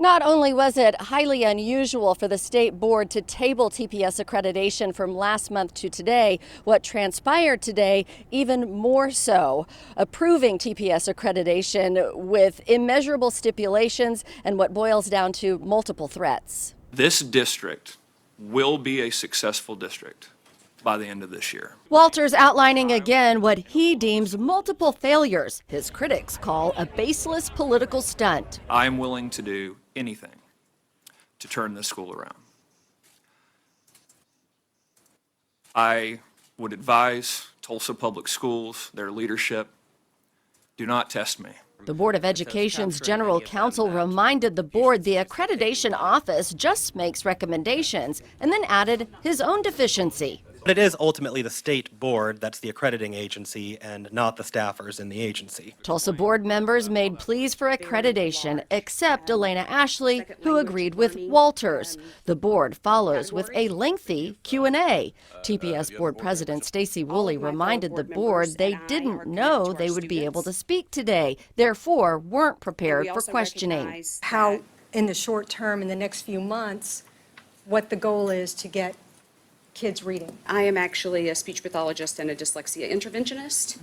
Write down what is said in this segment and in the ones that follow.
Not only was it highly unusual for the state board to table TPS accreditation from last month to today, what transpired today even more so, approving TPS accreditation with immeasurable stipulations and what boils down to multiple threats. This district will be a successful district by the end of this year. Walters outlining again what he deems multiple failures his critics call a baseless political stunt. I'm willing to do anything to turn this school around. I would advise Tulsa Public Schools, their leadership, do not test me. The Board of Education's general counsel reminded the board the accreditation office just makes recommendations and then added his own deficiency. But it is ultimately the state board that's the accrediting agency and not the staffers in the agency. Tulsa board members made pleas for accreditation, except Elena Ashley, who agreed with Walters. The board follows with a lengthy Q&A. TPS board president Stacy Woolley reminded the board they didn't know they would be able to speak today, therefore weren't prepared for questioning. How, in the short term, in the next few months, what the goal is to get kids reading. I am actually a speech pathologist and a dyslexia interventionist.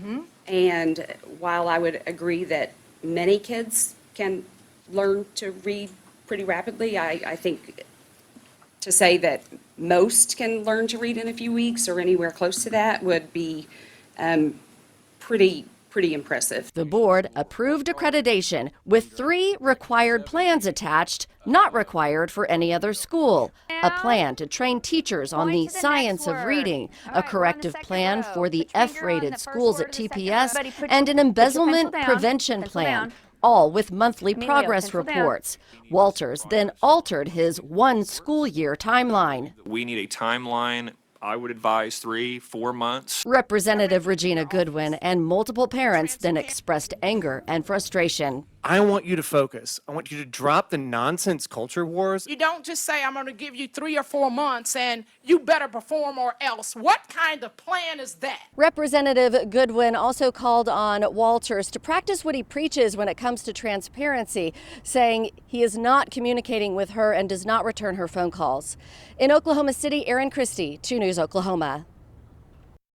And while I would agree that many kids can learn to read pretty rapidly, I think to say that most can learn to read in a few weeks or anywhere close to that would be pretty impressive. The board approved accreditation with 3 required plans attached, not required for any other school. A plan to train teachers on the science of reading, a corrective plan for the F-rated schools at TPS, and an embezzlement prevention plan, all with monthly progress reports. Walters then altered his 1 school year timeline. We need a timeline. I would advise 3-4 months. Representative Regina Goodwin and multiple parents then expressed anger and frustration. I want you to focus. I want you to drop the nonsense culture wars. You don't just say, I'm going to give you 3 or 4 months and you better perform or else. What kind of plan is that? Representative Goodwin also called on Walters to practice what he preaches when it comes to transparency, saying he is not communicating with her and does not return her phone calls. In Oklahoma City, Erin Christie, 2 News Oklahoma.